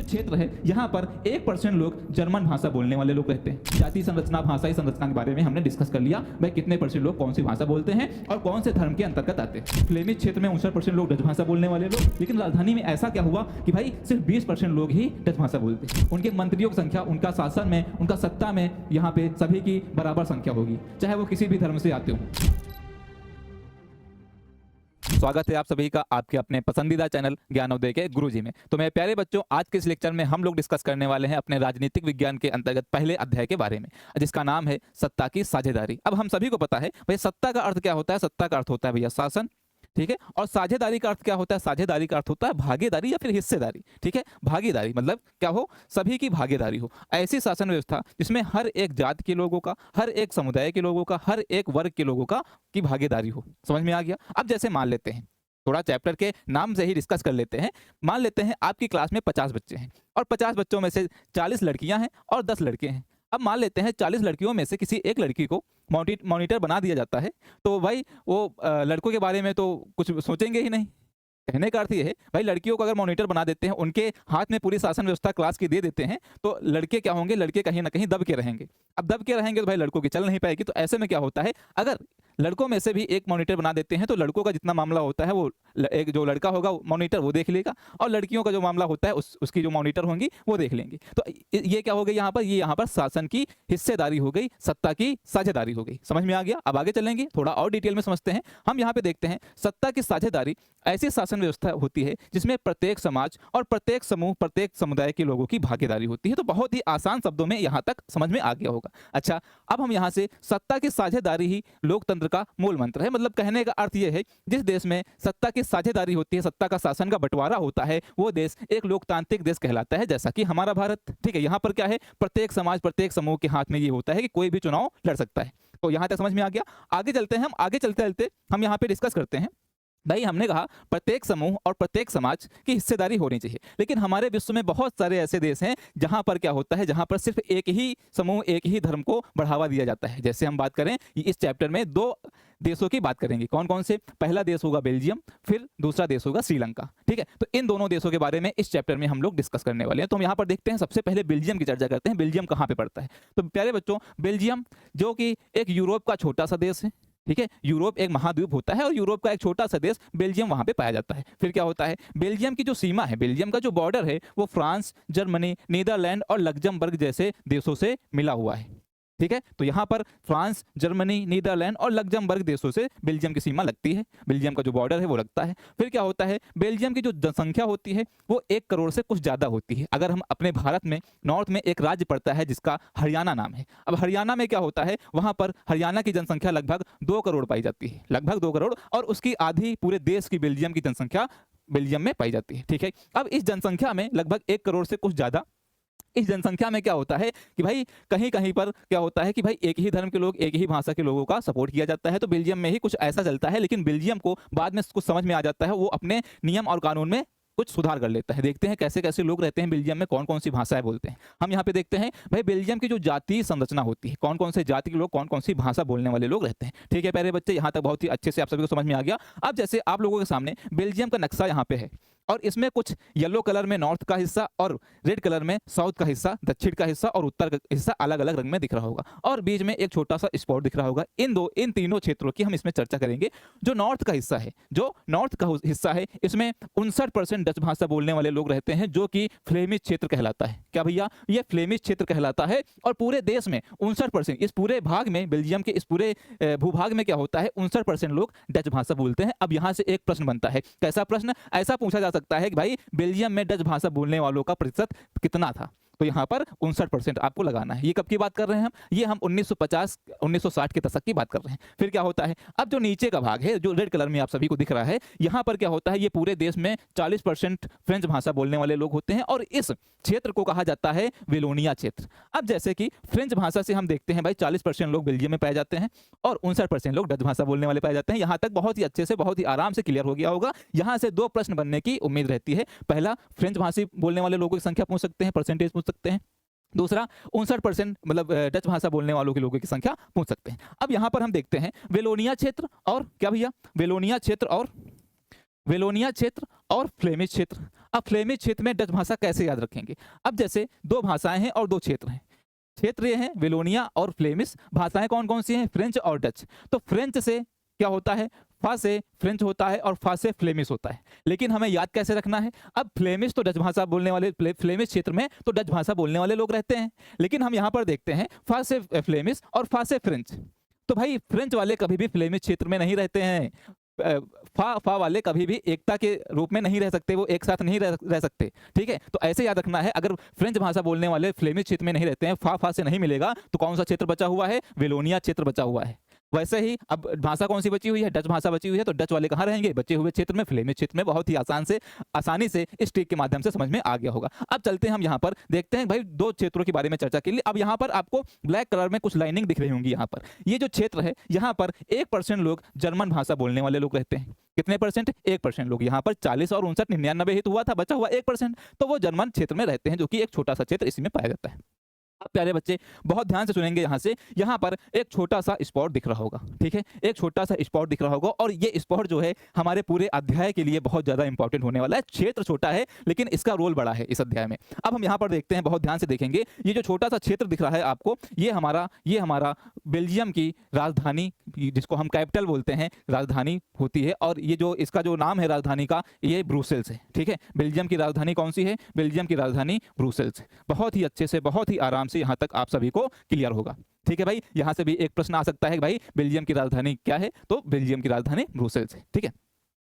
क्षेत्र है यहाँ पर 1% लोग जर्मन भाषा बोलने वाले लोग रहते हैं। जाति संरचना, भाषाई संरचना के बारे में हमने डिस्कस कर लिया, भाई कितने परसेंट लोग कौन सी भाषा बोलते हैं और कौन से धर्म के अंतर्गत आते हैं। फ्लेमिश क्षेत्र में 59% लोग डच भाषा बोलने वाले लोग, लेकिन राजधानी में ऐसा क्या हुआ कि भाई सिर्फ 20% लोग ही डच भाषा बोलते हैं। उनके मंत्रियों की संख्या, उनका शासन में, उनका सत्ता में यहाँ पे सभी की बराबर संख्या होगी, चाहे वो किसी भी धर्म से आते हो। स्वागत है आप सभी का आपके अपने पसंदीदा चैनल ज्ञानोदय के गुरुजी में। तो मेरे प्यारे बच्चों, आज के इस लेक्चर में हम लोग डिस्कस करने वाले हैं अपने राजनीतिक विज्ञान के अंतर्गत पहले अध्याय के बारे में, जिसका नाम है सत्ता की साझेदारी। अब हम सभी को पता है भाई सत्ता का अर्थ क्या होता है। सत्ता का अर्थ होता है भैया शासन, ठीक है। और साझेदारी का अर्थ क्या होता है? साझेदारी का अर्थ होता है भागीदारी या फिर हिस्सेदारी, ठीक है। भागीदारी मतलब क्या हो? सभी की भागीदारी हो। ऐसी शासन व्यवस्था जिसमें हर एक जात के लोगों का, हर एक समुदाय के लोगों का, हर एक वर्ग के लोगों का की भागीदारी हो। समझ में आ गया? अब जैसे मान लेते हैं, थोड़ा चैप्टर के नाम से ही डिस्कस कर लेते हैं। मान लेते हैं आपकी क्लास में 50 बच्चे हैं और 50 बच्चों में से 40 लड़कियां हैं और 10 लड़के हैं। अब मान लेते हैं 40 लड़कियों में से किसी एक लड़की को मॉनिटर बना दिया जाता है, तो भाई वो लड़कों के बारे में तो कुछ सोचेंगे ही नहीं। कहने का अर्थ ये है भाई लड़कियों को अगर मॉनिटर बना देते हैं, उनके हाथ में पूरी शासन व्यवस्था क्लास की दे देते हैं, तो लड़के क्या होंगे? लड़के कहीं ना कहीं दब के रहेंगे। अब दब के रहेंगे तो भाई लड़कों की चल नहीं पाएगी। तो ऐसे में क्या होता है, अगर लड़कों में से भी एक मॉनिटर बना देते हैं तो लड़कों का जितना मामला होता है वो एक जो लड़का होगा मॉनिटर वो देख लेगा, और लड़कियों का जो मामला होता है उसकी जो मॉनिटर होंगी वो देख लेंगे। तो ये क्या हो गई यहाँ पर? ये यहाँ पर शासन की हिस्सेदारी हो गई, सत्ता की साझेदारी हो गई। समझ में आ गया? अब आगे चलेंगे, थोड़ा और डिटेल में समझते हैं। हम यहाँ पे देखते हैं सत्ता की साझेदारी ऐसी शासन व्यवस्था होती है जिसमें प्रत्येक समाज और प्रत्येक समूह, प्रत्येक समुदाय के लोगों की भागीदारी होती है। तो बहुत ही आसान शब्दों में यहाँ तक समझ में आ गया होगा। अच्छा, अब हम यहाँ से सत्ता की साझेदारी ही लोकतंत्र का मूल मंत्र है। मतलब कहने का अर्थ यह है जिस देश में सत्ता की साझेदारी होती है, सत्ता का शासन का बंटवारा होता है, वो देश एक लोकतांत्रिक देश कहलाता है, जैसा कि हमारा भारत। ठीक है, यहाँ पर क्या है? प्रत्येक समाज, प्रत्येक समूह के हाथ में ये होता है कि कोई भी चुनाव लड़ सकता है। तो यहाँ तक समझ में आ गया। आगे चलते हैं हम। आगे चलते चलते हम यहाँ पे डिस्कस करते हैं। भाई हमने कहा प्रत्येक समूह और प्रत्येक समाज की हिस्सेदारी होनी चाहिए, लेकिन हमारे विश्व में बहुत सारे ऐसे देश हैं जहां पर क्या होता है, जहां पर सिर्फ एक ही समूह, एक ही धर्म को बढ़ावा दिया जाता है। जैसे हम बात करें इस चैप्टर में 2 देशों की बात करेंगे। कौन कौन से? पहला देश होगा बेल्जियम, फिर दूसरा देश होगा श्रीलंका। ठीक है, तो इन दोनों देशों के बारे में इस चैप्टर में हम लोग डिस्कस करने वाले हैं। तो हम यहाँ पर देखते हैं, सबसे पहले बेल्जियम की चर्चा करते हैं। बेल्जियम कहाँ पे पड़ता है? तो प्यारे बच्चों, बेल्जियम जो कि एक यूरोप का छोटा सा देश है, ठीक है। यूरोप एक महाद्वीप होता है और यूरोप का एक छोटा सा देश बेल्जियम वहां पे पाया जाता है। फिर क्या होता है? बेल्जियम की जो सीमा है, बेल्जियम का जो बॉर्डर है, वो फ्रांस, जर्मनी, नीदरलैंड और लग्जमबर्ग जैसे देशों से मिला हुआ है। ठीक है, तो यहाँ पर फ्रांस, जर्मनी, नीदरलैंड और लग्जमबर्ग देशों से बेल्जियम की सीमा लगती है। बेल्जियम का जो बॉर्डर है वो लगता है। फिर क्या होता है? बेल्जियम की जो जनसंख्या होती है वो 1 करोड़ से कुछ ज़्यादा होती है। अगर हम अपने भारत में नॉर्थ में एक राज्य पड़ता है जिसका हरियाणा नाम है। अब हरियाणा में क्या होता है? वहाँ पर हरियाणा की जनसंख्या लगभग 2 करोड़ पाई जाती है, लगभग 2 करोड़, और उसकी आधी पूरे देश की बेल्जियम की जनसंख्या बेल्जियम में पाई जाती है। ठीक है, अब इस जनसंख्या में लगभग 1 करोड़ से कुछ ज़्यादा, इस जनसंख्या में क्या होता है कि भाई कहीं कहीं पर क्या होता है कि भाई एक ही धर्म के लोग, एक ही भाषा के लोगों का सपोर्ट किया जाता है। तो बेल्जियम में ही कुछ ऐसा चलता है, लेकिन बेल्जियम को बाद में कुछ समझ में आ जाता है, वो अपने नियम और कानून में कुछ सुधार कर लेता है। देखते हैं कैसे कैसे लोग रहते हैं बेल्जियम में, कौन कौन सी भाषाएं बोलते हैं। हम यहाँ पे देखते हैं भाई बेल्जियम की जो जातीय संरचना होती है, कौन कौन से जाति के लोग, कौन कौन सी भाषा बोलने वाले लोग रहते हैं। ठीक है प्यारे बच्चे, यहाँ तक बहुत ही अच्छे से आप सभी को समझ में आ गया। अब जैसे आप लोगों के सामने बेल्जियम का नक्शा यहाँ पे है, और इसमें कुछ येलो कलर में नॉर्थ का हिस्सा और रेड कलर में साउथ का हिस्सा, दक्षिण का हिस्सा और उत्तर का हिस्सा अलग अलग रंग में दिख रहा होगा, और बीच में एक छोटा सा स्पॉट दिख रहा होगा। इन तीनों क्षेत्रों की हम इसमें चर्चा करेंगे। जो नॉर्थ का हिस्सा है, जो नॉर्थ का हिस्सा है, इसमें 59% डच भाषा बोलने वाले लोग रहते हैं, जो कि फ्लेमिश क्षेत्र कहलाता है। क्या भैया? ये फ्लेमिश क्षेत्र कहलाता है। और पूरे देश में 59%, इस पूरे भाग में, बेल्जियम के इस पूरे भूभाग में क्या होता है, 59% लोग डच भाषा बोलते हैं। अब यहाँ से एक प्रश्न बनता है। कैसा प्रश्न? ऐसा पूछा जा सकता है कि भाई बेल्जियम में डच भाषा बोलने वालों का प्रतिशत कितना था? तो यहाँ पर 59% आपको लगाना है। ये कब की बात कर रहे हैं हम? ये हम 1950-1960 के दशक की बात कर रहे हैं। फिर क्या होता है? अब जो नीचे का भाग है, जो रेड कलर में आप सभी को दिख रहा है, यहाँ पर क्या होता है, ये पूरे देश में 40% फ्रेंच भाषा बोलने वाले लोग होते हैं, और इस क्षेत्र को कहा जाता है वेलोनिया क्षेत्र। अब जैसे कि फ्रेंच भाषा से हम देखते हैं भाई 40% लोग बेल्जियम में पाए जाते हैं और 59% लोग डच भाषा बोलने वाले पाए जाते हैं। यहाँ तक बहुत ही अच्छे से, बहुत ही आराम से क्लियर हो गया होगा। यहाँ से 2 प्रश्न बनने की उम्मीद रहती है। पहला, फ्रेंच भाषी बोलने वाले लोगों की संख्या पूछ सकते हैं, परसेंटेज पूछ सकते हैं। दूसरा, 59% मतलब डच भाषा बोलने वालों के लोगों की संख्या पूछ सकते हैं। अब यहाँ पर हम देखते हैं वेलोनिया क्षेत्र और क्या भैया, वेलोनिया क्षेत्र और फ्लेमिश क्षेत्र। अब फ्लेमिश क्षेत्र में डच भाषा कैसे याद रखेंगे? अब जैसे 2 भाषाएं हैं और 2 क्षेत्र हैं। क्षेत्र ये हैं वेलोनिया और फ्लेमिश, भाषाएं कौन-कौन सी हैं? फ्रेंच और डच। तो फ्रेंच से क्या होता है? फा से फ्रेंच होता है और फा से फ्लेमिश होता है। लेकिन हमें याद कैसे रखना है? अब फ्लेमिश तो डच भाषा बोलने वाले फ्लेमिश क्षेत्र में तो डच भाषा बोलने वाले लोग रहते हैं। लेकिन हम यहाँ पर देखते हैं फा से फ्लेमिश और फा से फ्रेंच। तो भाई फ्रेंच वाले कभी भी फ्लेमिश क्षेत्र में नहीं रहते हैं। फा वाले कभी भी एकता के रूप में नहीं रह सकते, वो एक साथ नहीं रह सकते। ठीक है, तो ऐसे याद रखना है। अगर फ्रेंच भाषा बोलने वाले फ्लेमिश क्षेत्र में नहीं रहते हैं, फा से नहीं मिलेगा, तो कौन सा क्षेत्र बचा हुआ है? वेलोनिया क्षेत्र बचा हुआ है। वैसे ही अब भाषा कौन सी बची हुई है? डच भाषा बची हुई है। तो डच वाले कहाँ रहेंगे? बचे हुए क्षेत्र में, फ्लेमिश क्षेत्र में। बहुत ही आसानी से इस ट्रिक के माध्यम से समझ में आ गया होगा। अब चलते हैं हम यहाँ पर देखते हैं भाई 2 क्षेत्रों के बारे में चर्चा के लिए। अब यहाँ पर आपको ब्लैक कलर में कुछ लाइनिंग दिख रही होंगी। यहाँ पर ये जो क्षेत्र है, यहाँ पर 1% लोग जर्मन भाषा बोलने वाले लोग रहते हैं। कितने परसेंट? 1% लोग। यहाँ पर 40 और 59 99 ही तो हुआ था, बचा हुआ 1%। तो वो जर्मन क्षेत्र में रहते हैं, जो कि एक छोटा सा क्षेत्र इसी में पाया जाता है। अब प्यारे बच्चे बहुत ध्यान से सुनेंगे। यहाँ पर एक छोटा सा स्पॉट दिख रहा होगा। ठीक है, एक छोटा सा स्पॉट दिख रहा होगा और ये स्पॉट जो है हमारे पूरे अध्याय के लिए बहुत ज़्यादा इंपॉर्टेंट होने वाला है। क्षेत्र छोटा है लेकिन इसका रोल बड़ा है इस अध्याय में। अब हम यहाँ पर देखते हैं, बहुत ध्यान से देखेंगे। ये जो छोटा सा क्षेत्र दिख रहा है आपको, ये हमारा बेल्जियम की राजधानी, जिसको हम कैपिटल बोलते हैं, राजधानी होती है। और ये जो इसका जो नाम है राजधानी का, ये ब्रुसेल्स है। ठीक है, बेल्जियम की राजधानी कौन सी है? बेल्जियम की राजधानी ब्रुसेल्स। बहुत ही अच्छे से, बहुत ही आराम से यहाँ तक आप सभी को क्लियर होगा। ठीक है भाई, यहाँ से भी एक प्रश्न आ सकता है भाई बेल्जियम की राजधानी क्या है? तो बेल्जियम की राजधानी ब्रुसेल्स है। ठीक है,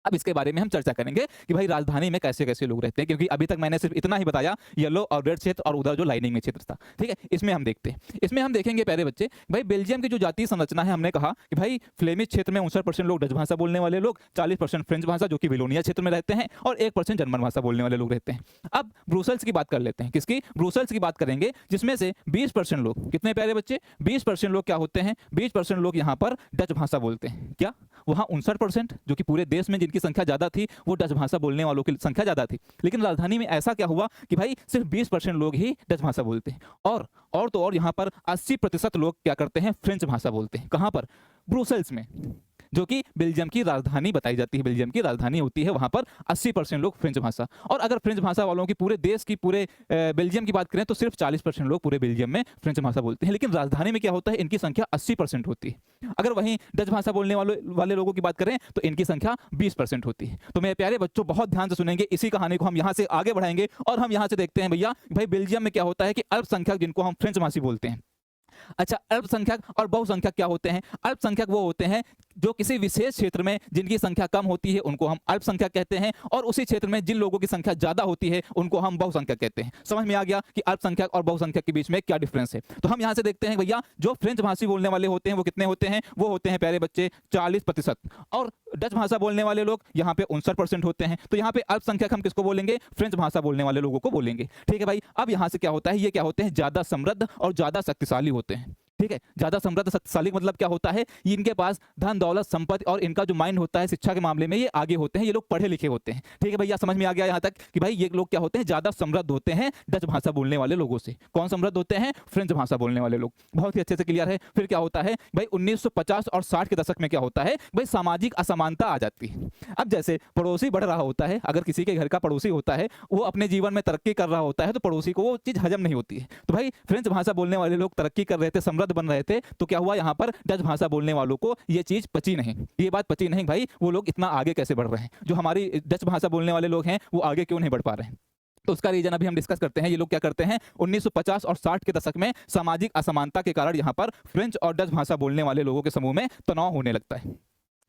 अब इसके बारे में हम चर्चा करेंगे कि भाई राजधानी में कैसे कैसे लोग रहते हैं, क्योंकि अभी तक मैंने सिर्फ इतना ही बताया, येलो और रेड क्षेत्र और उधर जो लाइनिंग में क्षेत्र था। ठीक है, इसमें हम देखते हैं। इसमें हम देखेंगे प्यारे बच्चे, भाई बेल्जियम की जो जातीय संरचना है, हमने कहा कि भाई फ्लेमिश क्षेत्र में 59% लोग डच भाषा बोलने वाले लोग, 40% फ्रेंच भाषा जो कि वेलोनिया क्षेत्र में रहते हैं, और 1% जर्मन भाषा बोलने वाले लोग रहते हैं। अब ब्रुसेल्स की बात कर लेते हैं। किसकी? ब्रुसेल्स की बात करेंगे, जिसमें से 20% लोग, कितने प्यारे बच्चे? 20% लोग क्या होते हैं? 20% लोग यहाँ पर डच भाषा बोलते हैं। क्या? वहाँ 59% जो कि पूरे देश में जिनकी संख्या ज़्यादा थी, वो डच भाषा बोलने वालों की संख्या ज़्यादा थी। लेकिन राजधानी में ऐसा क्या हुआ कि भाई सिर्फ 20% लोग ही डच भाषा बोलते हैं, और तो और यहाँ पर 80% लोग क्या करते हैं? फ्रेंच भाषा बोलते हैं। कहाँ पर? ब्रुसेल्स में, जो कि बेल्जियम की राजधानी बताई जाती है, बेल्जियम की राजधानी होती है। वहाँ पर 80% लोग फ्रेंच भाषा, और अगर फ्रेंच भाषा वालों की पूरे देश की, पूरे बेल्जियम की बात करें तो सिर्फ 40% लोग पूरे बेल्जियम में फ्रेंच भाषा बोलते हैं। लेकिन राजधानी में क्या होता है? इनकी संख्या 80% होती है। अगर वहीं डच भाषा बोलने वाले लोगों की बात करें तो इनकी संख्या 20% होती है। तो मेरे प्यारे बच्चों बहुत ध्यान से सुनेंगे, इसी कहानी को हम यहाँ से आगे बढ़ाएंगे और हम यहाँ से देखते हैं भैया भाई बेल्जियम में क्या होता है कि अल्पसंख्यक, जिनको हम फ्रेंच भाषी बोलते हैं। अच्छा, अल्पसंख्यक और बहुसंख्यक क्या होते हैं? अल्पसंख्यक वो होते हैं जो किसी विशेष क्षेत्र में जिनकी संख्या कम होती है, उनको हम अल्पसंख्यक कहते हैं, और उसी क्षेत्र में जिन लोगों की संख्या ज्यादा होती है उनको हम बहुसंख्यक कहते हैं। समझ में आ गया कि अल्पसंख्यक और बहुसंख्यक के बीच में क्या डिफरेंस है? तो हम यहाँ से देखते हैं भैया, जो फ्रेंच भाषी बोलने वाले होते हैं वो कितने होते हैं? वो होते हैं प्यारे बच्चे 40%, और डच भाषा बोलने वाले लोग यहाँ पे 59% होते हैं। तो यहाँ पे अल्पसंख्यक हम किसको बोलेंगे? फ्रेंच भाषा बोलने वाले लोगों को बोलेंगे। ठीक है भाई, अब यहाँ से क्या होता है? ये क्या होते हैं? ज्यादा समृद्ध और ज्यादा शक्तिशाली होते हैं। ठीक है, ज्यादा समृद्ध शक्तिशाली मतलब क्या होता है? इनके पास धन दौलत संपत्ति और इनका जो माइंड होता है शिक्षा के मामले में, ये आगे होते हैं, ये लोग पढ़े लिखे होते हैं। ठीक है भैया, समझ में आ गया यहाँ तक कि भाई ये लोग क्या होते हैं? ज्यादा समृद्ध होते हैं डच भाषा बोलने वाले लोगों से। कौन समृद्ध होते हैं? फ्रेंच भाषा बोलने वाले लोग। बहुत ही अच्छे से क्लियर है। फिर क्या होता है भाई 1950 और 60 के दशक में क्या होता है भाई? सामाजिक असमानता आ जाती है। अब जैसे पड़ोसी बढ़ रहा होता है, अगर किसी के घर का पड़ोसी होता है, वो अपने जीवन में तरक्की कर रहा होता है, तो पड़ोसी को वो चीज हजम नहीं होती है। तो भाई फ्रेंच भाषा बोलने वाले लोग तरक्की कर रहे थे, समृद्ध बन रहे थे, तो क्या हुआ? यहाँ पर डच भाषा बोलने वालों को ये चीज पची नहीं, ये बात पची नहीं भाई, वो लोग इतना आगे कैसे बढ़ रहे हैं, जो हमारी डच भाषा बोलने वाले लोग हैं वो आगे क्यों नहीं बढ़ पा रहे हैं। तो उसका रीजन अभी हम डिस्कस करते हैं। ये लोग क्या करते हैं? 1950 और 60 के दशक में सामाजिक असमानता के कारण यहाँ पर फ्रेंच और डच भाषा बोलने वाले लोगों के समूह में तनाव होने लगता है।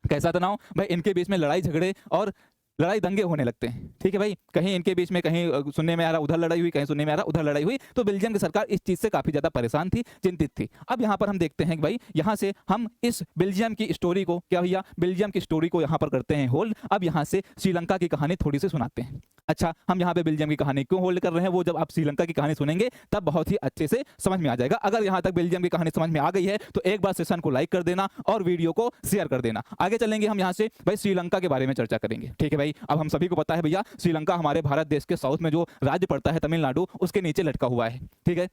कैसा तनाव भाई? इनके बीच में लड़ाई झगड़े और लड़ाई दंगे होने लगते हैं। ठीक है भाई, कहीं इनके बीच में, कहीं सुनने में आ रहा उधर लड़ाई हुई, कहीं सुनने में आ रहा उधर लड़ाई हुई। तो बेल्जियम की सरकार इस चीज से काफी ज्यादा परेशान थी, चिंतित थी। अब यहाँ पर हम देखते हैं कि भाई यहाँ से हम इस बेल्जियम की स्टोरी को, क्या भैया, बेल्जियम की स्टोरी को यहाँ पर करते हैं होल्ड। अब यहाँ से श्रीलंका की कहानी थोड़ी सी सुनाते हैं। अच्छा, हम यहाँ पे बेल्जियम की कहानी क्यों होल्ड कर रहे हैं, वो जब आप श्रीलंका की कहानी सुनेंगे तब बहुत ही अच्छे से समझ में आ जाएगा। अगर यहाँ तक बेल्जियम की कहानी समझ में आ गई है तो एक बार सेशन को लाइक कर देना और वीडियो को शेयर कर देना। आगे चलेंगे हम यहाँ से भाई श्रीलंका के बारे में चर्चा करेंगे। ठीक है भाई, अब हम सभी को पता है भैया श्रीलंका हमारे भारत देश के साउथ में जो राज्य पड़ता है तमिलनाडु, उसके नीचे लटका हुआ है। ठीक है,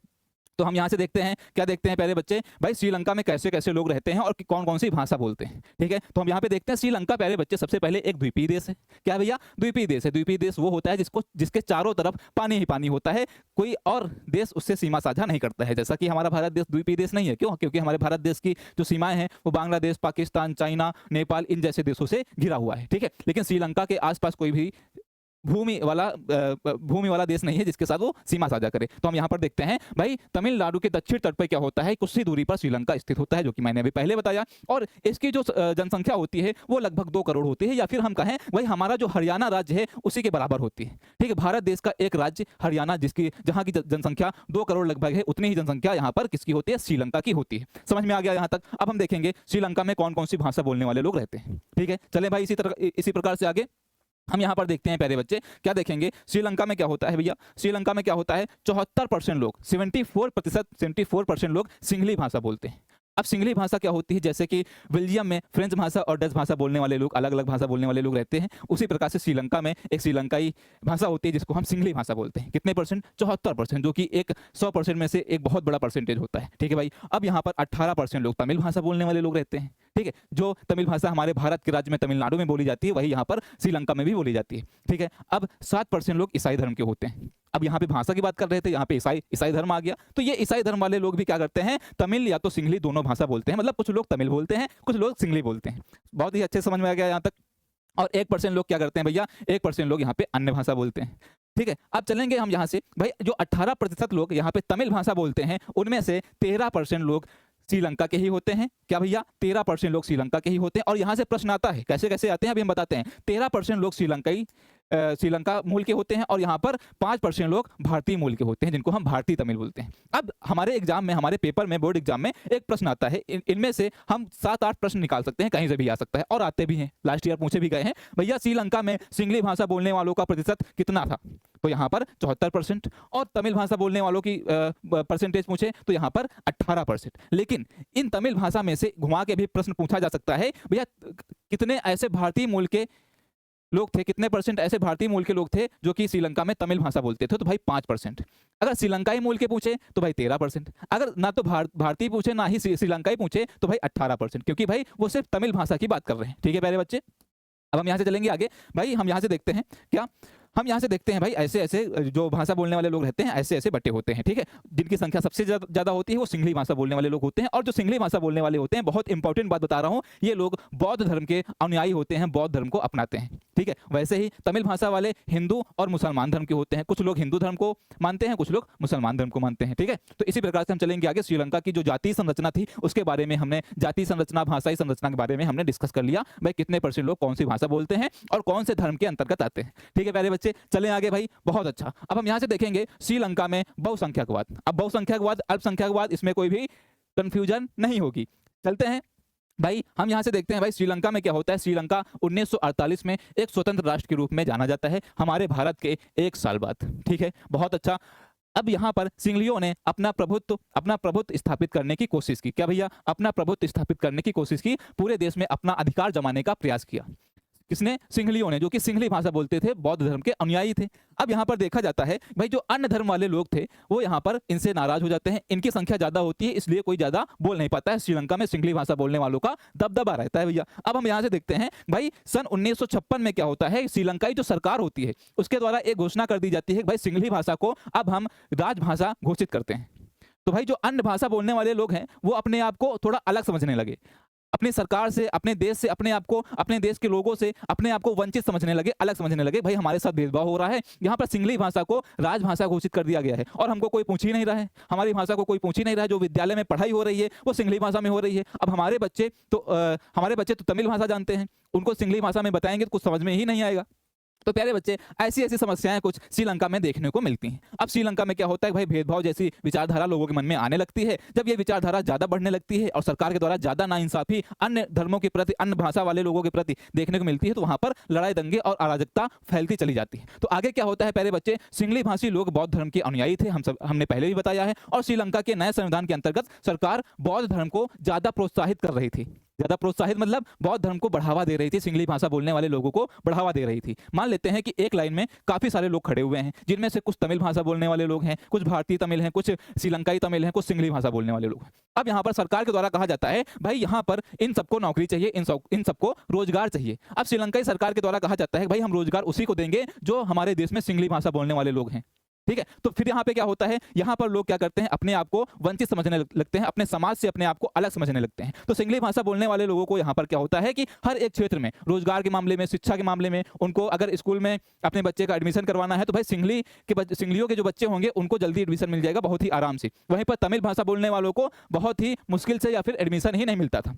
तो हम यहाँ से देखते हैं, क्या देखते हैं प्यारे बच्चे, भाई श्रीलंका में कैसे कैसे लोग रहते हैं और कौन कौन सी भाषा बोलते हैं। ठीक है, तो हम यहाँ पे देखते हैं श्रीलंका प्यारे बच्चे सबसे पहले एक द्वीपीय देश है। क्या भैया, द्वीपीय देश है। द्वीपीय देश वो होता है जिसके चारों तरफ पानी ही पानी होता है, कोई और देश उससे सीमा साझा नहीं करता है। जैसा कि हमारा भारत देश द्वीपीय देश नहीं है। क्यों? क्योंकि हमारे भारत देश की जो सीमाएं हैं वो बांग्लादेश, पाकिस्तान, चाइना, नेपाल इन जैसे देशों से घिरा हुआ है। ठीक है, लेकिन श्रीलंका के आसपास कोई भी भूमि वाला देश नहीं है जिसके साथ वो सीमा साझा करे। तो हम यहाँ पर देखते हैं भाई तमिलनाडु के दक्षिण तट पर क्या होता है, कुछ ही दूरी पर श्रीलंका स्थित होता है, जो कि मैंने अभी पहले बताया। और इसकी जो जनसंख्या होती है वो लगभग 2 करोड़ होती है, या फिर हम कहें भाई हमारा जो हरियाणा राज्य है उसी के बराबर होती है। ठीक है, भारत देश का एक राज्य हरियाणा जहाँ की जनसंख्या 2 करोड़ लगभग है, उतनी ही जनसंख्या यहाँ पर किसकी होती है, श्रीलंका की होती है। समझ में आ गया यहाँ तक? अब हम देखेंगे श्रीलंका में कौन कौन सी भाषा बोलने वाले लोग रहते हैं। ठीक है, चले भाई इसी प्रकार से आगे हम यहाँ पर देखते हैं प्यारे बच्चे, क्या देखेंगे श्रीलंका में क्या होता है भैया। श्रीलंका में क्या होता है, 74% लोग 74% लोग सिंहली भाषा बोलते हैं। अब सिंहली भाषा क्या होती है, जैसे कि बेल्जियम में फ्रेंच भाषा और डच भाषा बोलने वाले लोग, अलग अलग भाषा बोलने वाले लोग रहते हैं, उसी प्रकार से श्रीलंका में एक श्रीलंकाई भाषा होती है जिसको हम सिंहली भाषा बोलते हैं। कितने परसेंट? 74%, जो कि एक 100% में से एक बहुत बड़ा परसेंटेज होता है। ठीक है भाई, अब यहाँ पर 18% लोग तमिल भाषा बोलने वाले लोग रहते हैं। ठीक है, जो तमिल भाषा हमारे भारत के राज्य में तमिलनाडु में बोली जाती है वही यहाँ पर श्रीलंका में भी बोली जाती है। ठीक है, अब 7% लोग ईसाई धर्म के होते हैं। अब यहाँ पे भाषा की बात कर रहे थे, यहाँ पे ईसाई धर्म आ गया। तो ये ईसाई धर्म वाले लोग भी क्या करते हैं, तमिल या तो सिंहली दोनों भाषा बोलते हैं। मतलब कुछ लोग तमिल बोलते हैं, कुछ लोग सिंहली बोलते हैं। बहुत ही अच्छे समझ में आ गया यहाँ तक। और 1% लोग क्या करते हैं भैया, 1% लोग यहाँ पे अन्य भाषा बोलते हैं। ठीक है, अब चलेंगे हम यहाँ से भाई, जो 18% लोग यहाँ पे तमिल भाषा बोलते हैं उनमें से 13% लोग श्रीलंका के ही होते हैं। क्या भैया, 13% लोग श्रीलंका के ही होते हैं। और यहाँ से प्रश्न आता है, कैसे कैसे आते हैं अभी हम बताते हैं। 13% लोग श्रीलंका मूल के होते हैं और यहाँ पर 5% लोग भारतीय मूल के होते हैं, जिनको हम भारतीय तमिल बोलते हैं। अब हमारे एग्जाम में, हमारे पेपर में, बोर्ड एग्जाम में एक प्रश्न आता है, इनमें से हम 7-8 प्रश्न निकाल सकते हैं, कहीं से भी आ सकता है और आते भी हैं, लास्ट ईयर पूछे भी गए हैं। भैया श्रीलंका में सिंहली भाषा बोलने वालों का प्रतिशत कितना था, तो यहाँ पर 74%। और तमिल भाषा बोलने वालों की परसेंटेज पूछे तो यहाँ पर 18%। लेकिन इन तमिल भाषा में से घुमा के भी प्रश्न पूछा जा सकता है, भैया कितने ऐसे भारतीय मूल के लोग थे, कितने परसेंट ऐसे भारतीय मूल के लोग थे जो कि श्रीलंका में तमिल भाषा बोलते थे, तो भाई 5%। अगर श्रीलंकाई मूल के पूछे तो भाई 13%। अगर ना तो भारतीय पूछे ना ही श्रीलंकाई पूछे तो भाई 18%, क्योंकि भाई वो सिर्फ तमिल भाषा की बात कर रहे हैं। ठीक है प्यारे बच्चे, अब हम यहाँ से चलेंगे आगे। भाई हम यहाँ से देखते हैं, क्या हम यहाँ से देखते हैं भाई, ऐसे ऐसे जो भाषा बोलने वाले लोग रहते हैं ऐसे ऐसे बटे होते हैं। ठीक है, जिनकी संख्या सबसे ज़्यादा होती है वो सिंहली भाषा बोलने वाले लोग होते हैं। और जो सिंहली भाषा बोलने वाले होते हैं, बहुत इंपॉर्टेंट बात बता रहा हूँ, ये लोग बौद्ध धर्म के अनुयायी होते हैं, बौद्ध धर्म को अपनाते हैं। ठीक है, वैसे ही तमिल भाषा वाले हिंदू और मुसलमान धर्म के होते हैं। कुछ लोग हिंदू धर्म को मानते हैं, कुछ लोग मुसलमान धर्म को मानते हैं। ठीक है, तो इसी प्रकार से हम चलेंगे आगे। श्रीलंका की जो जातीय संरचना थी उसके बारे में हमने, जातीय संरचना, भाषाई संरचना के बारे में हमने डिस्कस कर लिया। भाई कितने % लोग कौन सी भाषा बोलते हैं और कौन से धर्म के अंतर्गत आते हैं। ठीक है प्यारे बच्चे, चलें आगे। भाई बहुत अच्छा, अब हम यहाँ से देखेंगे श्रीलंका में बहुसंख्यकवाद। अब बहुसंख्यकवाद, अल्पसंख्यकवाद, इसमें कोई भी कंफ्यूजन नहीं होगी। चलते हैं भाई, हम यहाँ से देखते हैं भाई श्रीलंका में क्या होता है। श्रीलंका 1948 में एक स्वतंत्र राष्ट्र के रूप में जाना जाता है, हमारे भारत के 1 साल बाद। ठीक है, बहुत अच्छा। अब यहाँ पर सिंहलियों ने अपना प्रभुत्व स्थापित करने की कोशिश की। क्या भैया, अपना प्रभुत्व स्थापित करने की कोशिश की, पूरे देश में अपना अधिकार जमाने का प्रयास किया। किसने? सिंहलियों ने, जो कि सिंहली भाषा बोलते थे, बौद्ध धर्म के अनुयायी थे। अब यहाँ पर देखा जाता है भाई, जो अन्य धर्म वाले लोग थे वो यहाँ पर इनसे नाराज हो जाते हैं। इनकी संख्या ज्यादा होती है, इसलिए कोई ज्यादा बोल नहीं पाता है। श्रीलंका में सिंहली भाषा बोलने वालों का दबदबा रहता है भैया। अब हम यहाँ से देखते हैं भाई, सन 1956 में क्या होता है, श्रीलंकाई जो सरकार होती है उसके द्वारा एक घोषणा कर दी जाती है, भाई सिंहली भाषा को अब हम राजभाषा घोषित करते हैं। तो भाई जो अन्य भाषा बोलने वाले लोग हैं वो अपने आप को थोड़ा अलग समझने लगे, अपनी सरकार से, अपने देश से, अपने आप को, अपने देश के लोगों से अपने आप को वंचित समझने लगे, अलग समझने लगे। भाई हमारे साथ भेदभाव हो रहा है, यहाँ पर सिंहली भाषा को राजभाषा घोषित कर दिया गया है और हमको कोई पूछ ही नहीं रहा है, हमारी भाषा को कोई पूछ ही नहीं रहा है। जो विद्यालय में पढ़ाई हो रही है वो सिंहली भाषा में हो रही है। अब हमारे बच्चे तो तमिल भाषा जानते हैं, उनको सिंहली भाषा में बताएंगे तो कुछ समझ में ही नहीं आएगा। तो प्यारे बच्चे, ऐसी ऐसी समस्याएं कुछ श्रीलंका में देखने को मिलती हैं। अब श्रीलंका में क्या होता है भाई, भेदभाव जैसी विचारधारा लोगों के मन में आने लगती है। जब ये विचारधारा ज्यादा बढ़ने लगती है और सरकार के द्वारा ज्यादा नाइंसाफी अन्य धर्मों के प्रति, अन्य भाषा वाले लोगों के प्रति देखने को मिलती है, तो वहां पर लड़ाई दंगे और अराजकता फैलती चली जाती है। तो आगे क्या होता है प्यारे बच्चे, सिंहली भाषी लोग बौद्ध धर्म के अनुयायी थे, हमने पहले भी बताया है। और श्रीलंका के नए संविधान के अंतर्गत सरकार बौद्ध धर्म को ज्यादा प्रोत्साहित कर रही थी। ज्यादा प्रोत्साहित मतलब बौद्ध धर्म को बढ़ावा दे रही थी, सिंगली भाषा बोलने वाले लोगों को बढ़ावा दे रही थी। मान लेते हैं कि एक लाइन में काफी सारे लोग खड़े हुए हैं, जिनमें से कुछ तमिल भाषा बोलने वाले लोग हैं, कुछ भारतीय तमिल हैं, कुछ श्रीलंकाई तमिल हैं, कुछ सिंगली भाषा बोलने वाले लोग हैं। अब यहाँ पर सरकार के द्वारा कहा जाता है भाई यहाँ पर इन सबको नौकरी चाहिए, इन सबको रोजगार चाहिए। अब श्रीलंकाई सरकार के द्वारा कहा जाता है भाई हम रोजगार उसी को देंगे जो हमारे देश में सिंगली भाषा बोलने वाले लोग हैं। ठीक है, तो फिर यहाँ पे क्या होता है, यहाँ पर लोग क्या करते हैं, अपने आप को वंचित समझने लगते हैं, अपने समाज से अपने आप को अलग समझने लगते हैं। तो सिंगली भाषा बोलने वाले लोगों को यहाँ पर क्या होता है कि हर एक क्षेत्र में, रोजगार के मामले में, शिक्षा के मामले में, उनको अगर स्कूल में अपने बच्चे का एडमिशन करवाना है तो भाई सिंगलियों के जो बच्चे होंगे उनको जल्दी एडमिशन मिल जाएगा, बहुत ही आराम से। वहीं पर तमिल भाषा बोलने वालों को बहुत ही मुश्किल से या फिर एडमिशन ही नहीं मिलता था।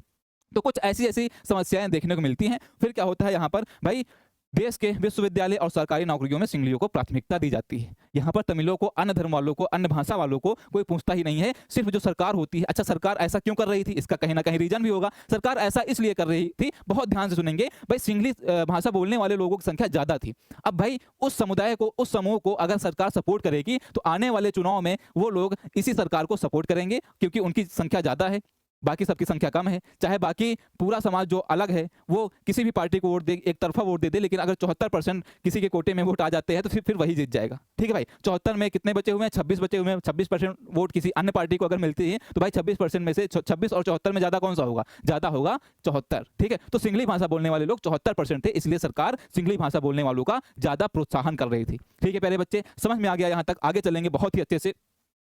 तो कुछ ऐसी ऐसी समस्याएं देखने को मिलती हैं। फिर क्या होता है, यहाँ पर भाई देश के विश्वविद्यालय और सरकारी नौकरियों में सिंगलियों को प्राथमिकता दी जाती है। यहाँ पर तमिलों को, अन्य धर्म वालों को, अन्य भाषा वालों को कोई पूछता ही नहीं है, सिर्फ जो सरकार होती है। अच्छा, सरकार ऐसा क्यों कर रही थी, इसका कहीं ना कहीं रीजन भी होगा। सरकार ऐसा इसलिए कर रही थी, बहुत ध्यान से सुनेंगे भाई, सिंगली भाषा बोलने वाले लोगों की संख्या ज्यादा थी। अब भाई उस समुदाय को, उस समूह को अगर सरकार सपोर्ट करेगी तो आने वाले चुनाव में वो लोग इसी सरकार को सपोर्ट करेंगे, क्योंकि उनकी संख्या ज्यादा है, बाकी सबकी संख्या कम है। चाहे बाकी पूरा समाज जो अलग है वो किसी भी पार्टी को वोट दे, एक तरफा वोट दे दे, लेकिन अगर 74% किसी के कोटे में वोट आ जाते हैं तो फिर वही जीत जाएगा। ठीक है भाई, 74 में कितने बचे हुए हैं, 26 बचे हुए हैं। 26% वोट किसी अन्य पार्टी को अगर मिलती है तो भाई 26% में से 26 और 74 में ज्यादा कौन सा होगा, ज्यादा होगा 74। ठीक है, तो सिंगली भाषा बोलने वाले लोग 74% थे, इसलिए सरकार सिंगली भाषा बोलने वालों का ज्यादा प्रोत्साहन कर रही थी। ठीक है प्यारे बच्चे, समझ में आ गया यहाँ तक? आगे चलेंगे बहुत ही अच्छे से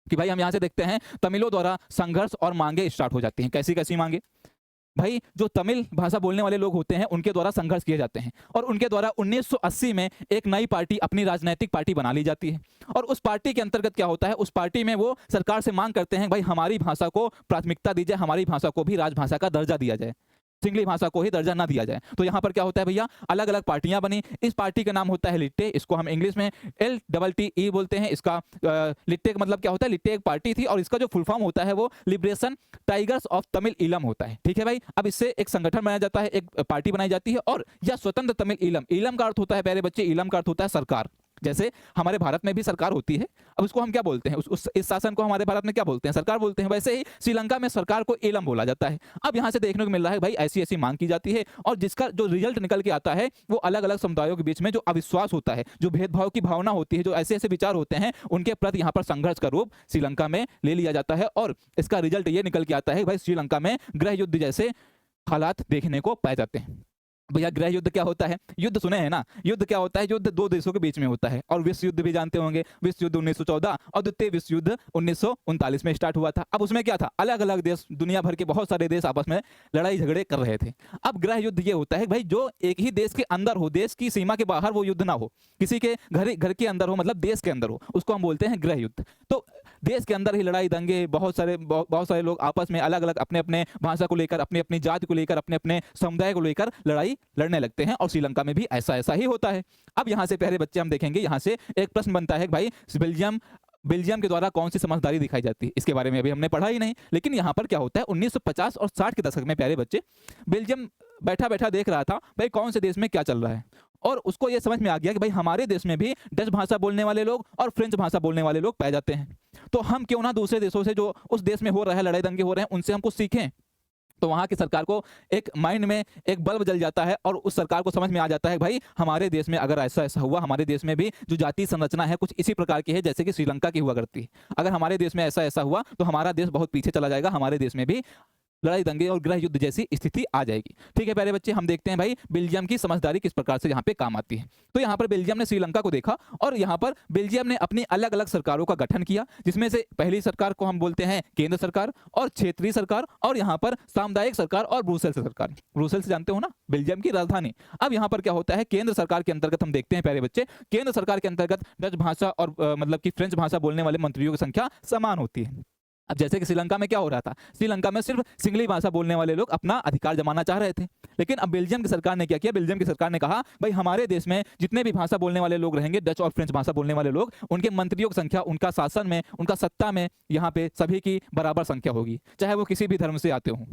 कि भाई हम यहाँ से देखते हैं तमिलों द्वारा संघर्ष और मांगे स्टार्ट हो जाती हैं। कैसी कैसी मांगे भाई, जो तमिल भाषा बोलने वाले लोग होते हैं उनके द्वारा संघर्ष किए जाते हैं और उनके द्वारा 1980 में एक नई पार्टी, अपनी राजनीतिक पार्टी बना ली जाती है। और उस पार्टी के अंतर्गत क्या होता है, उस पार्टी में वो सरकार से मांग करते हैं भाई हमारी भाषा को प्राथमिकता दी जाए, हमारी भाषा को भी राजभाषा का दर्जा दिया जाए, सिंगली भाषा को ही दर्जा ना दिया जाए। तो यहाँ पर क्या होता है भैया, अलग अलग पार्टियां बनी। इस पार्टी का नाम होता है लिट्टे, इसको हम इंग्लिश में LTTE बोलते हैं। इसका लिट्टे का मतलब क्या होता है, लिट्टे एक पार्टी थी और इसका जो फुल फॉर्म होता है वो liberation tigers of Tamil Eelam होता है। ठीक है भाई, अब इससे एक संगठन बनाया जाता है, एक पार्टी बनाई जाती है और यह स्वतंत्र तमिल ईलम, ईलम का अर्थ होता है प्यारे बच्चे, ईलम का अर्थ होता है सरकार। जैसे हमारे भारत में भी सरकार होती है, अब उसको हम क्या बोलते हैं, इस शासन को हमारे भारत में क्या बोलते हैं, सरकार बोलते हैं। वैसे ही श्रीलंका में सरकार को एलम बोला जाता है। अब यहाँ से देखने को मिल रहा है भाई ऐसी ऐसी मांग की जाती है और जिसका जो रिजल्ट निकल के आता है वो अलग अलग समुदायों के बीच में जो अविश्वास होता है, जो भेदभाव की भावना होती है, जो ऐसे ऐसे विचार होते हैं, उनके प्रति यहाँ पर संघर्ष का रूप श्रीलंका में ले लिया जाता है और इसका रिजल्ट ये निकल के आता है भाई श्रीलंका में गृह युद्ध जैसे हालात देखने को पाए जाते हैं। भैया गृह युद्ध क्या होता है, युद्ध सुने हैं ना, युद्ध क्या होता है, युद्ध दो देशों के बीच में होता है। और विश्व युद्ध भी जानते होंगे, विश्व युद्ध 1914 और द्वितीय विश्व युद्ध 1939 में स्टार्ट हुआ था। अब उसमें क्या था, अलग अलग देश, दुनिया भर के बहुत सारे देश आपस में लड़ाई झगड़े कर रहे थे। अब गृह युद्ध ये होता है भाई जो एक ही देश के अंदर हो, देश की सीमा के बाहर वो युद्ध ना हो, किसी के घर के अंदर हो, मतलब देश के अंदर हो, उसको हम बोलते हैं गृह युद्ध। तो देश के अंदर ही लड़ाई दंगे, बहुत सारे लोग आपस में अलग अलग अपने अपने भाषा को लेकर, अपनी अपनी जाति को लेकर, अपने अपने समुदाय को लेकर लड़ाई लड़ने लगते हैं और श्रीलंका में भी ऐसा ही होता है। अब यहाँ से प्यारे बच्चे हम देखेंगे, यहाँ से एक प्रश्न बनता है भाई बेल्जियम के द्वारा कौन सी समझदारी दिखाई जाती है, इसके बारे में अभी हमने पढ़ा ही नहीं। लेकिन यहाँ पर क्या होता है 1950 और 60 के दशक में प्यारे बच्चे बेल्जियम बैठा बैठा देख रहा था भाई कौन से देश में क्या चल रहा है और उसको ये समझ में आ गया कि भाई हमारे देश में भी डच भाषा बोलने वाले लोग और फ्रेंच भाषा बोलने वाले लोग पाए जाते हैं, तो हम क्यों ना दूसरे देशों से जो उस देश में हो रहा है, लड़ाई दंगे हो रहे हैं, उनसे हम कुछ सीखें। तो वहाँ की सरकार को एक माइंड में एक बल्ब जल जाता है और उस सरकार को समझ में आ जाता है भाई हमारे देश में अगर ऐसा ऐसा हुआ, हमारे देश में भी जो जातीय संरचना है कुछ इसी प्रकार की है जैसे कि श्रीलंका की हुआ करती है, अगर हमारे देश में ऐसा ऐसा हुआ तो हमारा देश बहुत पीछे चला जाएगा, हमारे देश में भी लड़ाई दंगे और गृह युद्ध जैसी स्थिति आ जाएगी। ठीक है प्यारे बच्चे, हम देखते हैं भाई बेल्जियम की समझदारी किस प्रकार से यहाँ पे काम आती है। तो यहाँ पर बेल्जियम ने श्रीलंका को देखा और यहाँ पर बेल्जियम ने अपनी अलग अलग सरकारों का गठन किया, जिसमें से पहली सरकार को हम बोलते हैं केंद्र सरकार और क्षेत्रीय सरकार और यहाँ पर सामुदायिक सरकार और ब्रुसेल्स सरकार। ब्रुसेल्स जानते हो ना, बेल्जियम की राजधानी। अब यहाँ पर क्या होता है, केंद्र सरकार के अंतर्गत हम देखते हैं प्यारे बच्चे, केंद्र सरकार के अंतर्गत डच भाषा और मतलब की फ्रेंच भाषा बोलने वाले मंत्रियों की संख्या समान होती है। अब जैसे कि श्रीलंका में क्या हो रहा था, श्रीलंका में सिर्फ सिंगली भाषा बोलने वाले लोग अपना अधिकार जमाना चाह रहे थे, लेकिन अब बेल्जियम की सरकार ने क्या किया, बेल्जियम की सरकार ने कहा भाई हमारे देश में जितने भी भाषा बोलने वाले लोग रहेंगे, डच और फ्रेंच भाषा बोलने वाले लोग, उनके मंत्रियों की संख्या, उनका शासन में, उनका सत्ता में यहाँ पे सभी की बराबर संख्या होगी, चाहे वो किसी भी धर्म से आते हों।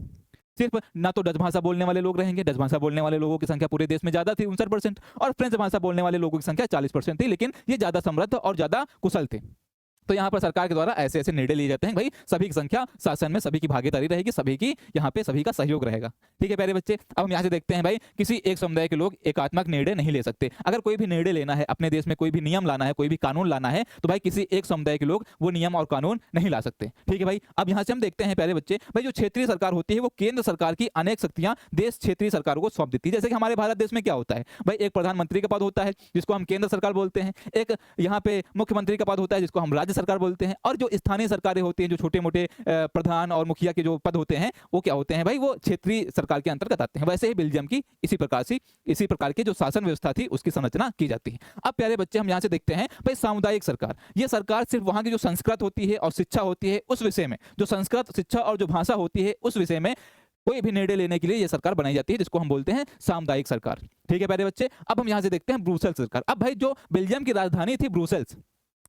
सिर्फ ना तो डच भाषा बोलने वाले लोग रहेंगे, डच भाषा बोलने वाले लोगों की संख्या पूरे देश में ज्यादा थी 59%, और फ्रेंच भाषा बोलने वाले लोगों की संख्या 40% थी, लेकिन ये ज्यादा समृद्ध और ज्यादा कुशल थे। तो यहाँ पर सरकार के द्वारा ऐसे ऐसे निर्णय लिए जाते हैं, भाई सभी की संख्या शासन में सभी की भागीदारी रहेगी, सभी की यहाँ पे सभी का सहयोग रहेगा। ठीक है प्यारे बच्चे, अब हम यहाँ से देखते हैं भाई किसी एक समुदाय के लोग एकात्मक निर्णय नहीं ले सकते। अगर कोई भी निर्णय लेना है, अपने देश में कोई भी नियम लाना है, कोई भी कानून लाना है, तो भाई किसी एक समुदाय के लोग वो नियम और कानून नहीं ला सकते। ठीक है भाई, अब यहाँ से हम देखते हैं प्यारे बच्चे, भाई जो क्षेत्रीय सरकार होती है वो केंद्र सरकार की अनेक शक्तियां देश क्षेत्रीय सरकारों को सौंप देती है। जैसे कि हमारे भारत देश में क्या होता है भाई, एक प्रधानमंत्री का पद होता है जिसको हम केंद्र सरकार बोलते हैं, एक यहाँ पे मुख्यमंत्री का पद होता है जिसको हम राज्य सरकार बोलते हैं, और जो स्थानीय सरकारें होती हैं, जो छोटे मोटे प्रधान और मुखिया के जो पद होते हैं वो क्या होते हैं भाई, वो क्षेत्रीय सरकार के अंतर्गत आते हैं। वैसे ही बेल्जियम की इसी प्रकार की जो शासन व्यवस्था थी उसकी संरचना की जाती है। अब प्यारे बच्चे हम यहाँ से देखते हैं भाई सामुदायिक सरकार, ये सरकार सिर्फ वहाँ की जो संस्कृत होती है और शिक्षा होती है उस विषय में, जो संस्कृत शिक्षा और जो भाषा होती है उस विषय में कोई भी निर्णय लेने के लिए ये सरकार बनाई जाती है, जिसको हम बोलते हैं सामुदायिक सरकार। ठीक है प्यारे बच्चे, अब हम यहाँ से देखते हैं ब्रुसेल्स सरकार। अब भाई जो बेल्जियम की राजधानी थी ब्रुसेल्स,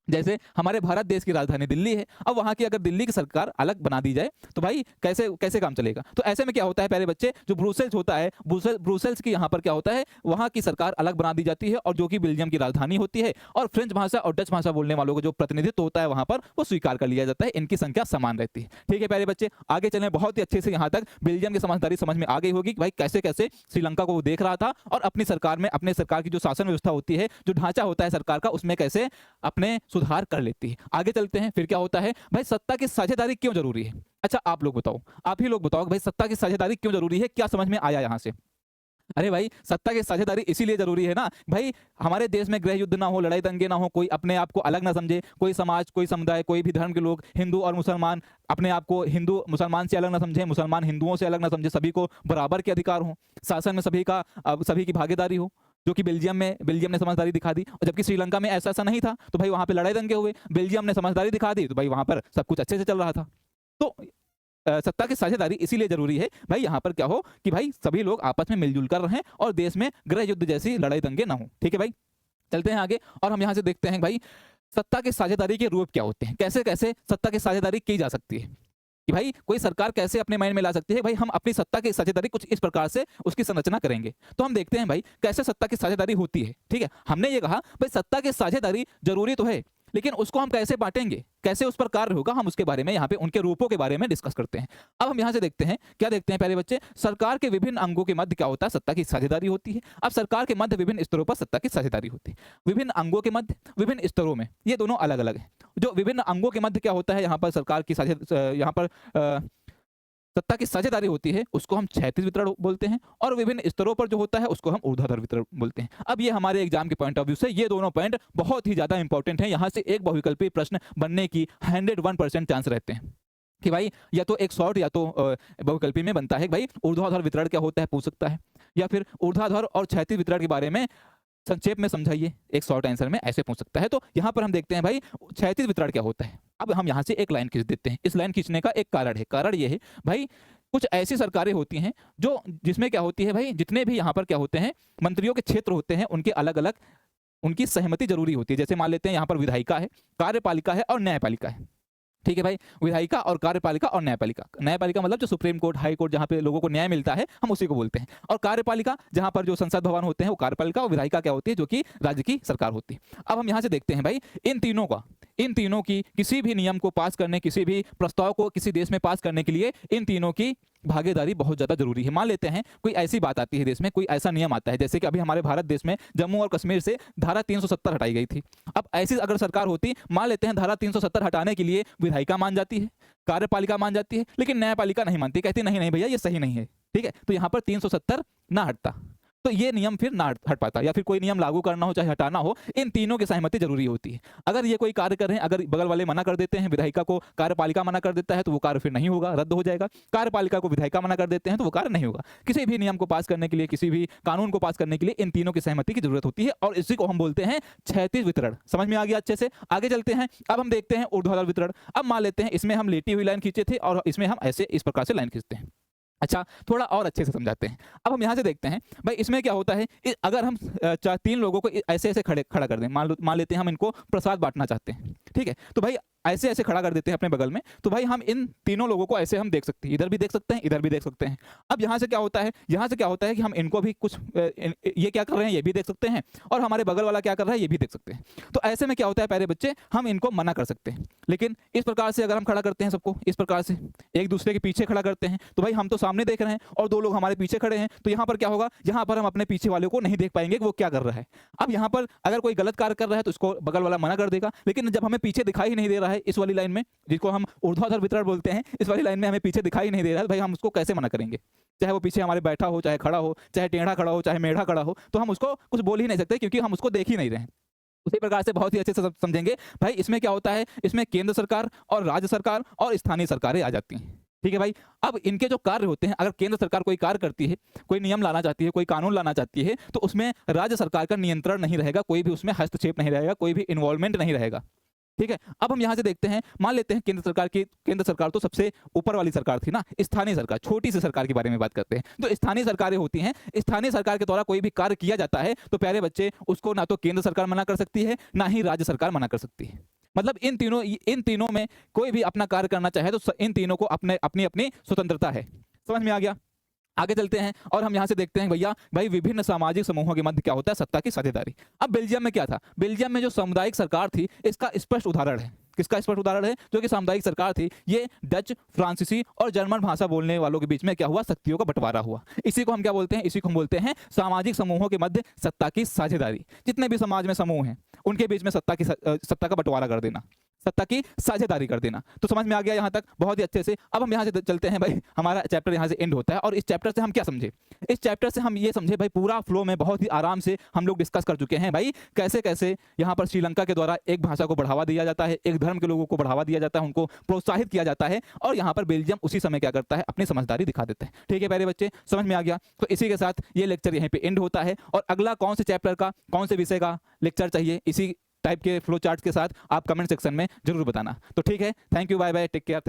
जैसे हमारे भारत देश की राजधानी दिल्ली है, अब वहां की अगर दिल्ली की सरकार अलग बना दी जाए तो भाई कैसे कैसे काम चलेगा। तो ऐसे में क्या होता है प्यारे बच्चे, जो ब्रुसेल्स होता है, ब्रुसेल्स की यहाँ पर क्या होता है, वहां की सरकार अलग बना दी जाती है और जो कि बेल्जियम की राजधानी होती है, और फ्रेंच भाषा और डच भाषा बोलने वालों का जो प्रतिनिधित्व होता है वहां पर वो स्वीकार कर लिया जाता है, इनकी संख्या समान रहती है। ठीक है प्यारे बच्चे, आगे चलें, बहुत ही अच्छे से यहाँ तक बेल्जियम की समझदारी समझ में आ गई होगी कि भाई कैसे कैसे श्रीलंका को वो देख रहा था और अपनी सरकार में, अपने सरकार की जो शासन व्यवस्था होती है, जो ढांचा होता है सरकार का, उसमें कैसे अपने सुधार कर लेती है। आगे चलते हैं, फिर क्या होता है भाई, सत्ता की साझेदारी क्यों जरूरी है। अच्छा आप लोग बताओ, आप ही लोग बताओ भाई सत्ता की साझेदारी क्यों जरूरी है, क्या समझ में आया यहां से। अरे भाई सत्ता की साझेदारी इसीलिए जरूरी है ना भाई, हमारे देश में गृह युद्ध ना हो, लड़ाई दंगे ना हो, कोई अपने आप को अलग ना समझे, कोई समाज, कोई समुदाय, कोई भी धर्म के लोग, हिंदू और मुसलमान अपने आप को हिंदू मुसलमान से अलग ना समझे, मुसलमान हिंदुओं से अलग ना समझे, सभी को बराबर के अधिकार हो, शासन में सभी की भागीदारी हो, जो कि बेल्जियम ने समझदारी दिखा दी। और जबकि श्रीलंका में ऐसा नहीं था, तो भाई वहां पे लड़ाई दंगे हुए, बेल्जियम ने समझदारी दिखा दी, तो भाई वहां पर सब कुछ अच्छे से चल रहा था। तो सत्ता की साझेदारी इसीलिए जरूरी है भाई, यहाँ पर क्या हो कि भाई सभी लोग आपस में मिलजुल कर रहें और देश में गृह युद्ध जैसी लड़ाई दंगे ना हो। ठीक है भाई, चलते हैं आगे और हम यहाँ से देखते हैं भाई सत्ता की साझेदारी के रूप क्या होते हैं, कैसे कैसे सत्ता की साझेदारी की जा सकती है, कि भाई कोई सरकार कैसे अपने माइंड में ला सकती है भाई हम अपनी सत्ता की साझेदारी कुछ इस प्रकार से उसकी संरचना करेंगे। तो हम देखते हैं भाई कैसे सत्ता की साझेदारी होती है। ठीक है, हमने ये कहा भाई सत्ता की साझेदारी जरूरी तो है, लेकिन उसको हम कैसे बांटेंगे, कैसे उस पर कार्य होगा, हम उसके बारे में यहाँ पे उनके रूपों के बारे में डिस्कस करते हैं। अब हम यहाँ से देखते हैं, क्या देखते हैं पहले बच्चे, सरकार के विभिन्न अंगों के मध्य क्या होता है, सत्ता की साझेदारी होती है। अब सरकार के मध्य विभिन्न स्तरों पर सत्ता की साझेदारी होती है, विभिन्न अंगों के मध्य विभिन्न स्तरों में, ये दोनों अलग अलग है। जो विभिन्न अंगों के मध्य क्या होता है, यहाँ पर सरकार की यहाँ पर सत्ता की साझेदारी होती है उसको हम क्षैतिज वितरण बोलते हैं, और विभिन्न स्तरों पर जो होता है उसको हम ऊर्ध्वाधर वितरण बोलते हैं। अब ये हमारे एग्जाम के पॉइंट ऑफ व्यू से ये दोनों पॉइंट बहुत ही ज्यादा इंपॉर्टेंट है, यहाँ से एक बहुविकल्पीय प्रश्न बनने की 101% चांस रहते हैं कि भाई या तो एक शॉर्ट या तो बहुविकल्पी में बनता है भाई ऊर्ध्वाधर वितरण क्या होता है पूछ सकता है, या फिर ऊर्ध्वाधर और क्षैतिज वितरण के बारे में संक्षेप में समझाइए, एक शॉर्ट आंसर में ऐसे पूछ सकता है। तो यहाँ पर हम देखते हैं भाई क्षैतिज वितरण क्या होता है। अब हम यहाँ से एक लाइन खींच देते हैं, इस लाइन खींचने का एक कारण है, कारण ये है भाई कुछ ऐसी सरकारें होती हैं जो जिसमें क्या होती है भाई, जितने भी यहाँ पर क्या होते हैं मंत्रियों के क्षेत्र होते हैं उनके अलग अलग उनकी सहमति जरूरी होती है। जैसे मान लेते हैं यहाँ पर विधायिका है, कार्यपालिका है और न्यायपालिका है। ठीक है भाई, विधायिका और कार्यपालिका और न्यायपालिका, न्यायपालिका मतलब जो सुप्रीम कोर्ट, हाई कोर्ट, जहाँ पे लोगों को न्याय मिलता है हम उसी को बोलते हैं, और कार्यपालिका जहाँ पर जो संसद भवन होते हैं वो कार्यपालिका, और विधायिका क्या होती है जो कि राज्य की सरकार होती है। अब हम यहाँ से देखते हैं भाई इन तीनों की किसी भी नियम को पास करने, किसी भी प्रस्ताव को किसी देश में पास करने के लिए इन तीनों की भागीदारी बहुत ज्यादा जरूरी है। मान लेते हैं कोई ऐसी बात आती है देश में, कोई ऐसा नियम आता है, जैसे कि अभी हमारे भारत देश में जम्मू और कश्मीर से धारा 370 हटाई गई थी। अब ऐसी अगर सरकार होती, मान लेते हैं धारा 370 हटाने के लिए विधायिका मान जाती है, कार्यपालिका मान जाती है, लेकिन न्यायपालिका नहीं मानती, कहती नहीं नहीं भैया ये सही नहीं है। ठीक है, तो यहाँ पर 370 ना हटता, तो ये नियम फिर ना हट पाता, या फिर कोई नियम लागू करना हो चाहे हटाना हो, इन तीनों की सहमति जरूरी होती है। अगर ये कोई कार्य कर रहे हैं, अगर बगल वाले मना कर देते हैं, विधायिका को कार्यपालिका मना कर देता है तो वो कार्य फिर नहीं होगा, रद्द हो जाएगा। कार्यपालिका को विधायिका मना कर देते हैं तो वो कार्य नहीं होगा। किसी भी नियम को पास करने के लिए, किसी भी कानून को पास करने के लिए इन तीनों की सहमति की जरूरत होती है, और इसी को हम बोलते हैं क्षैतिज वितरण। समझ में आ गया अच्छे से? आगे चलते हैं, अब हम देखते हैं ऊर्ध्वाधर वितरण। अब मान लेते हैं इसमें हम लेटी हुई लाइन खींचे थे और इसमें हम ऐसे इस प्रकार से लाइन खींचते हैं। अच्छा, थोड़ा और अच्छे से समझाते हैं। अब हम यहाँ से देखते हैं भाई इसमें क्या होता है, अगर हम तीन लोगों को ऐसे ऐसे खड़ा कर दें, मान लेते हैं हम इनको प्रसाद बांटना चाहते हैं। ठीक है, तो भाई ऐसे ऐसे खड़ा कर देते हैं अपने बगल में, तो भाई हम इन तीनों लोगों को ऐसे हम देख सकते हैं, इधर भी देख सकते हैं, इधर भी देख सकते हैं। अब यहाँ से क्या होता है, यहाँ से क्या होता है कि हम इनको भी कुछ ये क्या कर रहे हैं ये भी देख सकते हैं, और हमारे बगल वाला क्या कर रहा है ये भी देख सकते हैं। तो ऐसे में क्या होता है प्यारे बच्चे, हम इनको मना कर सकते हैं। लेकिन इस प्रकार से अगर हम खड़ा करते हैं सबको, इस प्रकार से एक दूसरे के पीछे खड़ा करते हैं, तो भाई हम तो सामने देख रहे हैं और दो लोग हमारे पीछे खड़े हैं, तो यहाँ पर क्या होगा, यहाँ पर हम अपने पीछे वाले को नहीं देख पाएंगे कि वो क्या कर रहा है। अब यहाँ पर अगर कोई गलत कार्य कर रहा है तो उसको बगल वाला मना कर देगा, लेकिन जब हमें पीछे दिखाई नहीं दे रहा है, इस वाली लाइन में जिसको हम ऊर्ध्वाधर वितरण बोलते हैं, इस वाली लाइन में हमें पीछे दिखाई नहीं दे रहा है, भाई हम उसको कैसे मना करेंगे। चाहे वो पीछे हमारे बैठा हो, चाहे खड़ा हो, चाहे टेढ़ा खड़ा हो, चाहे मेढ़ा खड़ा हो, तो हम उसको कुछ बोल ही नहीं सकते क्योंकि हम उसको देख ही नहीं रहे हैं। उसी प्रकार से बहुत ही अच्छे से समझेंगे भाई, इसमें क्या होता है, इसमें केंद्र सरकार और राज्य सरकार और स्थानीय सरकारें आ जाती हैं। ठीक है भाई। अब इनके जो कार्य होते हैं, अगर केंद्र सरकार कोई कार्य करती है, कोई नियम लाना चाहती है, कोई कानून लाना चाहती है, तो उसमें राज्य सरकार का नियंत्रण नहीं रहेगा, कोई भी उसमें हस्तक्षेप नहीं रहेगा, कोई भी इन्वॉल्वमेंट नहीं रहेगा। ठीक है। अब हम यहाँ से देखते हैं, मान लेते हैं केंद्र सरकार तो सबसे ऊपर वाली सरकार थी ना, स्थानीय सरकार, छोटी सी सरकार के बारे में बात करते हैं। तो स्थानीय सरकारें होती हैं, स्थानीय सरकार के द्वारा कोई भी कार्य किया जाता है तो प्यारे बच्चे उसको ना तो केंद्र सरकार मना कर सकती है, ना ही राज्य सरकार मना कर सकती है। मतलब इन तीनों में कोई भी अपना कार्य करना चाहे तो इन तीनों को अपनी अपनी स्वतंत्रता है। समझ में आ गया। आगे चलते हैं और हम यहाँ से देखते हैं भैया, भाई विभिन्न सामाजिक समूहों के मध्य क्या होता है, सत्ता की साझेदारी। अब बेल्जियम में क्या था, बेल्जियम में जो सामुदायिक सरकार थी, इसका स्पष्ट उदाहरण है। किसका स्पष्ट उदाहरण है, जो कि सामुदायिक सरकार थी, ये डच, फ्रांसीसी और जर्मन भाषा बोलने वालों के बीच में क्या हुआ, शक्तियों का बंटवारा हुआ। इसी को हम क्या बोलते हैं, इसी को हम बोलते हैं सामाजिक समूहों के मध्य सत्ता की साझेदारी। जितने भी समाज में समूह हैं उनके बीच में सत्ता का बंटवारा कर देना, सत्ता की साझेदारी कर देना। तो समझ में आ गया यहाँ तक बहुत ही अच्छे से। अब हम यहाँ से चलते हैं भाई, हमारा चैप्टर यहाँ से एंड होता है और इस चैप्टर से हम क्या समझे, इस चैप्टर से हम ये समझे भाई, पूरा फ्लो में बहुत ही आराम से हम लोग डिस्कस कर चुके हैं भाई, कैसे कैसे यहाँ पर श्रीलंका के द्वारा एक भाषा को बढ़ावा दिया जाता है, एक धर्म के लोगों को बढ़ावा दिया जाता है, उनको प्रोत्साहित किया जाता है, और यहाँ पर बेल्जियम उसी समय क्या करता है, अपनी समझदारी दिखा देता है। ठीक है प्यारे बच्चे, समझ में आ गया। तो इसी के साथ ये लेक्चर यहीं पे एंड होता है, और अगला कौन से चैप्टर का, कौन से विषय का लेक्चर चाहिए, इसी टाइप के फ्लो चार्ट के साथ आप कमेंट सेक्शन में जरूर बताना। तो ठीक है, thank you, bye bye, take care.